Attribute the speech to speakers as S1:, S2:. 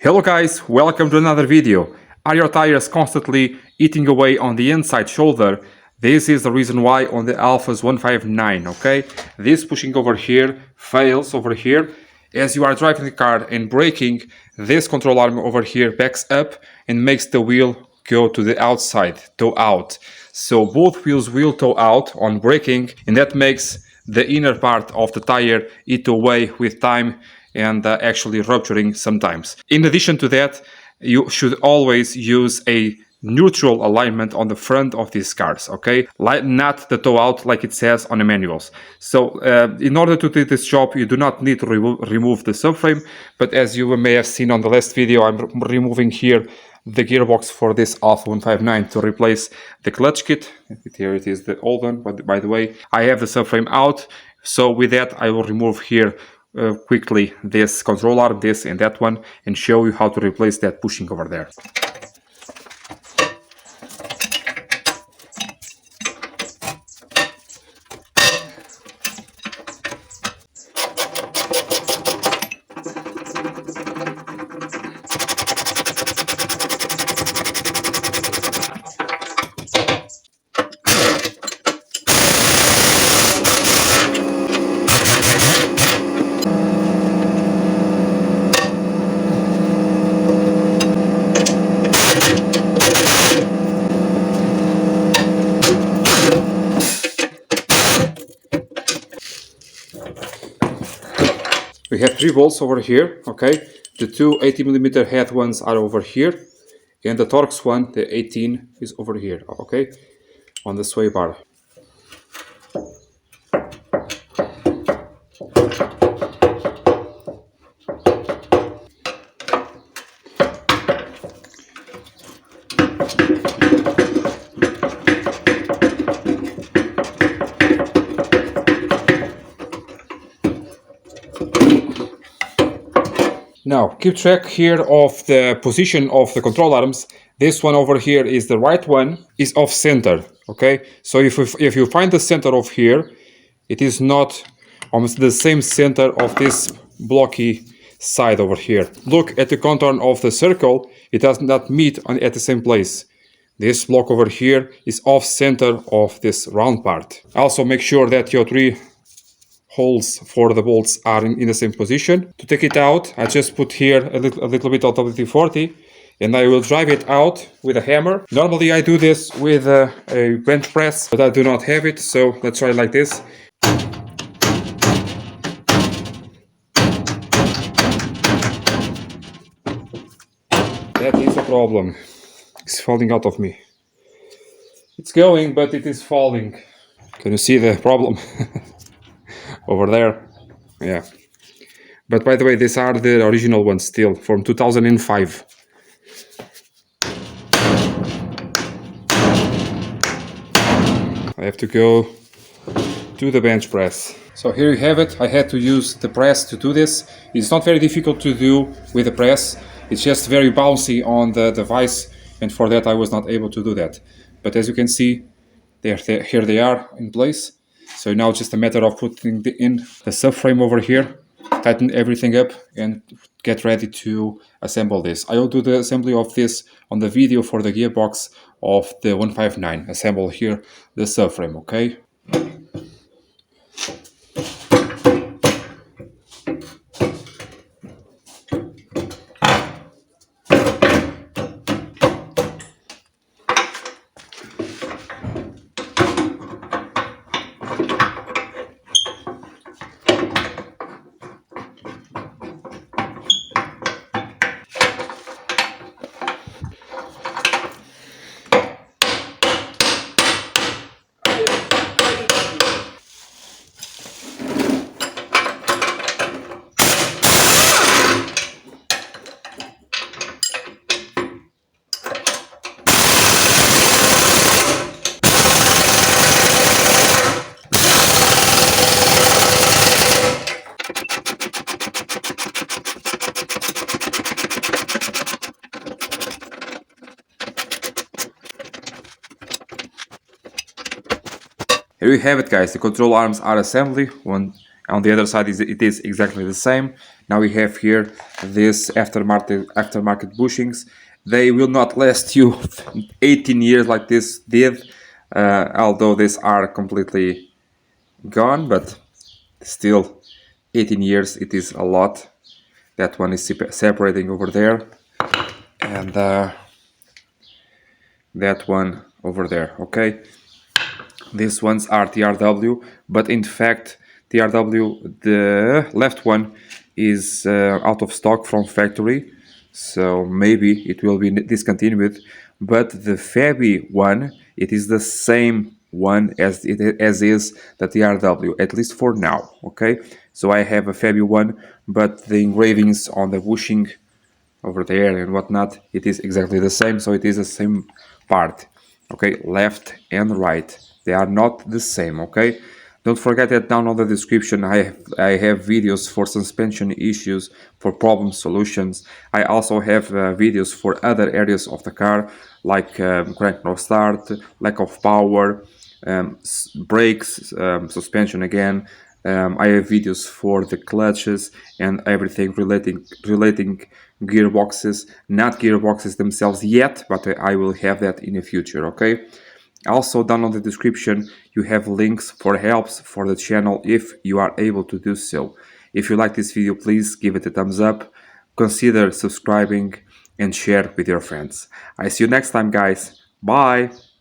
S1: Hello guys, welcome to another video. Are your tires constantly eating away on the inside shoulder? This is the reason why on the Alfas 159, okay? This pushing over here fails over here. As you are driving the car and braking, this control arm over here backs up and makes the wheel go to the outside, toe out. So both wheels will toe out on braking, and that makes the inner part of the tire eat away with time and actually rupturing sometimes. In addition to that, you should always use a neutral alignment on the front of these cars, okay? Not the toe out like it says on the manuals. So in order to do this job, you do not need to remove the subframe, but as you may have seen on the last video, I'm removing here the gearbox for this Alfa 159 to replace the clutch kit. Here it is, the old one, but by the way, I have the subframe out. So with that, I will remove here quickly this control arm, this and that one, and show you how to replace that bushing over there. We have 3 bolts over here, okay? The two 80mm head ones are over here, and the Torx one, the 18, is over here, okay? On the sway bar. Now, keep track here of the position of the control arms. This one over here is the right one, is off center, okay? So if you find the center of here, it is not almost the same center of this blocky side over here. Look at the contour of the circle, it does not meet at the same place. This block over here is off center of this round part. Also make sure that your 3 holes for the bolts are in the same position. To take it out, I just put here a little bit of WD-40 and I will drive it out with a hammer. Normally I do this with a bench press, but I do not have it, so let's try it like this. That is a problem. It's falling out of me. It's going, but it is falling. Can you see the problem? Over there, yeah. But by the way, these are the original ones still from 2005. I have to go to the bench press. So here you have it. I had to use the press to do this. It's not very difficult to do with the press. It's just very bouncy on the device, and for that I was not able to do that. But as you can see, here they are in place. So now it's just a matter of putting in the subframe over here, tighten everything up and get ready to assemble this. I will do the assembly of this on the video for the gearbox of the 159. Assemble here the subframe, okay? Here you have it, guys. The control arms are assembled. On the other side, it is exactly the same. Now we have here this aftermarket bushings. They will not last you 18 years like this did, although these are completely gone, but still 18 years, it is a lot. That one is separating over there, and that one over there, okay? These ones are TRW, but in fact TRW, the left one, is out of stock from factory, so maybe it will be discontinued. But the Fabi one, it is the same one as is the TRW, at least for now, okay? So I have a Fabi one, but the engravings on the bushing over there and whatnot, it is exactly the same, so it is the same part, okay? Left and right, they are not the same, okay? Don't forget that down on the description I have videos for suspension issues, for problem solutions. I also have videos for other areas of the car, like crank no start, lack of power, brakes, suspension again. I have videos for the clutches and everything relating gearboxes, not gearboxes themselves yet, but I will have that in the future, okay? Also, down on the description, you have links for helps for the channel if you are able to do so. If you like this video, please give it a thumbs up, consider subscribing, and share with your friends. I see you next time, guys. Bye!